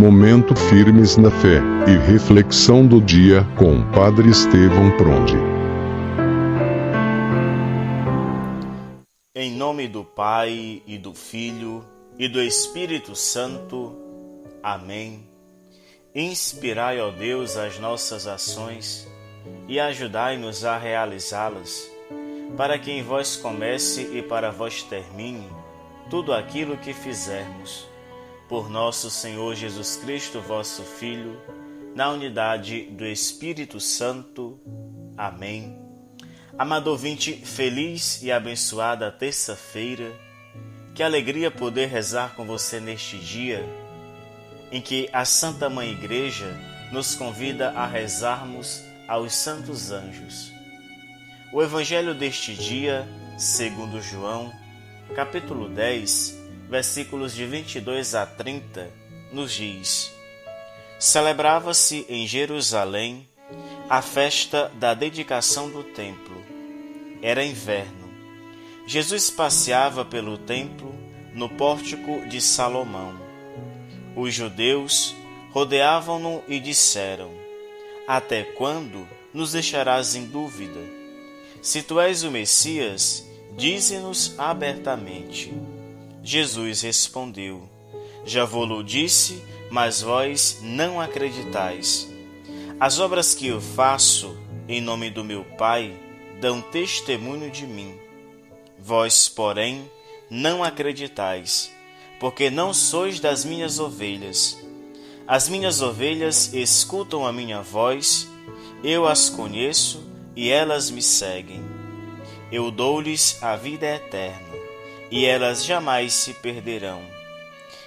Momento Firmes na Fé e Reflexão do Dia com o Padre Estevão Pronde. Em nome do Pai, e do Filho, e do Espírito Santo. Amém. Inspirai, ó Deus, as nossas ações e ajudai-nos a realizá-las, para que em vós comece e para vós termine tudo aquilo que fizermos. Por nosso Senhor Jesus Cristo, vosso Filho, na unidade do Espírito Santo. Amém. Amado ouvinte, feliz e abençoada terça-feira. Que alegria poder rezar com você neste dia, em que a Santa Mãe Igreja nos convida a rezarmos aos santos anjos. O Evangelho deste dia, segundo João, capítulo 10, versículos de 22 a 30, nos diz: Celebrava-se em Jerusalém a festa da dedicação do templo. Era inverno. Jesus passeava pelo templo no pórtico de Salomão. Os judeus rodeavam-no e disseram: Até quando nos deixarás em dúvida? Se tu és o Messias, dize-nos abertamente. Jesus respondeu: Já vou-lo disse, mas vós não acreditais. As obras que eu faço em nome do meu Pai dão testemunho de mim. Vós, porém, não acreditais, porque não sois das minhas ovelhas. As minhas ovelhas escutam a minha voz, eu as conheço e elas me seguem. Eu dou-lhes a vida eterna, e elas jamais se perderão,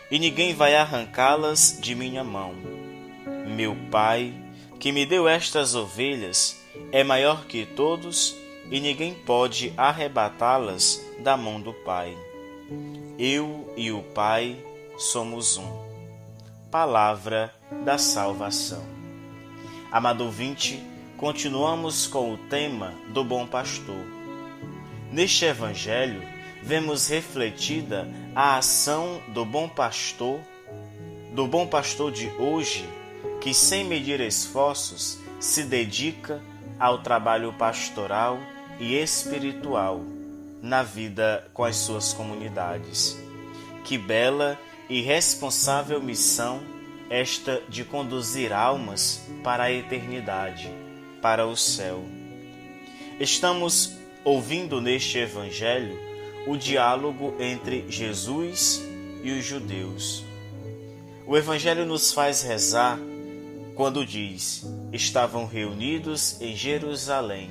e ninguém vai arrancá-las de minha mão. Meu Pai, que me deu estas ovelhas, é maior que todos, e ninguém pode arrebatá-las da mão do Pai. Eu e o Pai somos um. Palavra da salvação. Amado ouvinte, continuamos com o tema do Bom Pastor. Neste Evangelho, vemos refletida a ação do bom pastor de hoje, que sem medir esforços se dedica ao trabalho pastoral e espiritual na vida com as suas comunidades. Que bela e responsável missão esta de conduzir almas para a eternidade, para o céu. Estamos ouvindo neste Evangelho o diálogo entre Jesus e os judeus. O Evangelho nos faz rezar quando diz: estavam reunidos em Jerusalém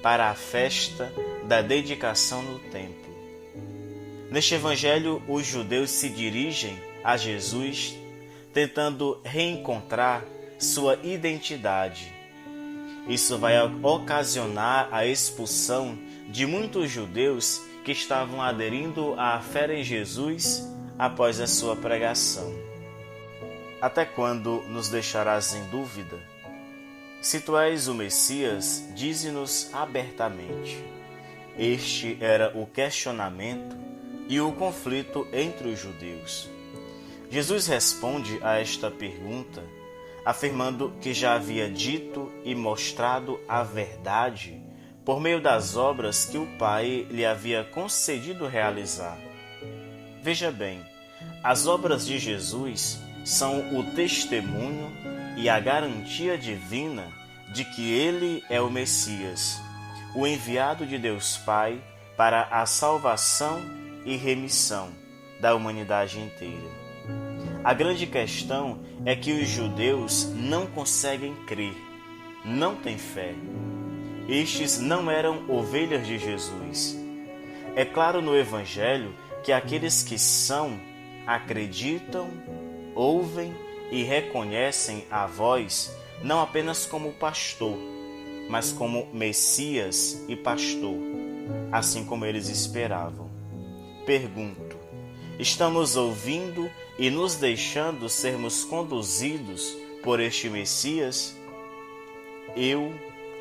para a festa da dedicação no templo. Neste Evangelho, os judeus se dirigem a Jesus tentando reencontrar sua identidade. Isso vai ocasionar a expulsão de muitos judeus que estavam aderindo à fé em Jesus após a sua pregação. Até quando nos deixarás em dúvida? Se tu és o Messias, dize-nos abertamente. Este era o questionamento e o conflito entre os judeus. Jesus responde a esta pergunta, afirmando que já havia dito e mostrado a verdade por meio das obras que o Pai lhe havia concedido realizar. Veja bem, as obras de Jesus são o testemunho e a garantia divina de que ele é o Messias, o enviado de Deus Pai para a salvação e remissão da humanidade inteira. A grande questão é que os judeus não conseguem crer, não têm fé. Estes não eram ovelhas de Jesus. É claro no Evangelho que aqueles que são, acreditam, ouvem e reconhecem a voz não apenas como pastor, mas como Messias e pastor, assim como eles esperavam. Pergunto: estamos ouvindo e nos deixando sermos conduzidos por este Messias? Eu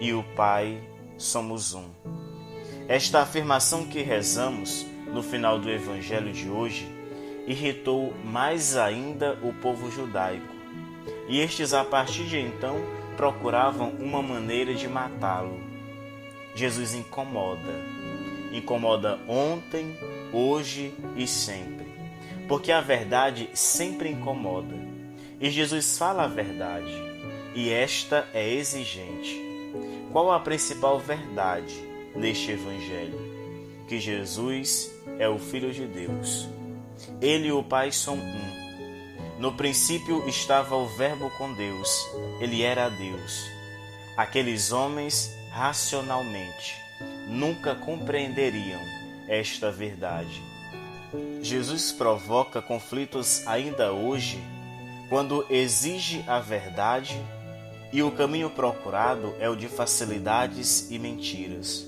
e o Pai somos um. Esta afirmação que rezamos no final do Evangelho de hoje irritou mais ainda o povo judaico, e estes a partir de então procuravam uma maneira de matá-lo. Jesus incomoda ontem, hoje e sempre, porque a verdade sempre incomoda, e Jesus fala a verdade, e esta é exigente. Qual a principal verdade neste Evangelho? Que Jesus é o Filho de Deus. Ele e o Pai são um. No princípio estava o Verbo com Deus, ele era Deus. Aqueles homens, racionalmente, nunca compreenderiam esta verdade. Jesus provoca conflitos ainda hoje, quando exige a verdade e o caminho procurado é o de facilidades e mentiras.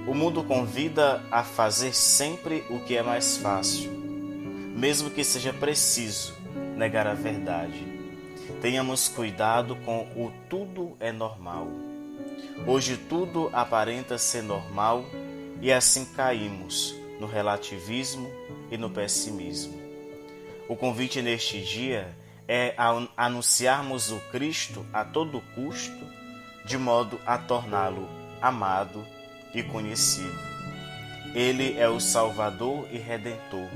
O mundo convida a fazer sempre o que é mais fácil, mesmo que seja preciso negar a verdade. Tenhamos cuidado com o tudo é normal. Hoje tudo aparenta ser normal e assim caímos no relativismo e no pessimismo. O convite neste dia é anunciarmos o Cristo a todo custo, de modo a torná-lo amado e conhecido. Ele é o Salvador e Redentor,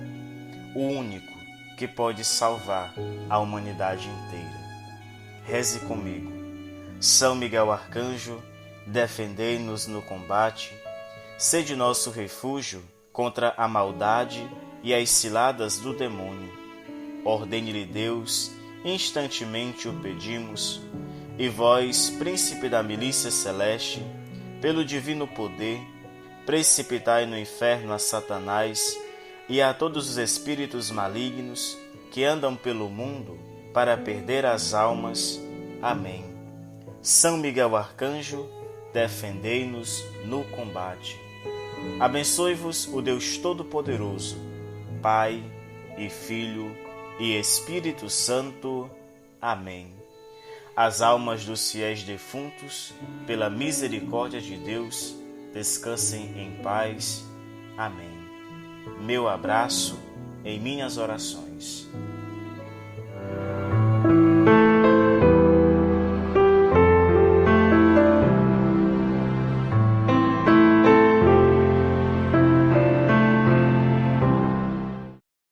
o único que pode salvar a humanidade inteira. Reze comigo. São Miguel Arcanjo, defendei-nos no combate, sede nosso refúgio contra a maldade e as ciladas do demônio. Ordene-lhe Deus, instantemente o pedimos, e vós, príncipe da milícia celeste, pelo divino poder, precipitai no inferno a Satanás e a todos os espíritos malignos que andam pelo mundo para perder as almas. Amém. São Miguel Arcanjo, defendei-nos no combate. Abençoe-vos o Deus Todo-Poderoso, Pai e Filho e Espírito Santo. Amém. As almas dos fiéis defuntos, pela misericórdia de Deus, descansem em paz. Amém. Meu abraço em minhas orações.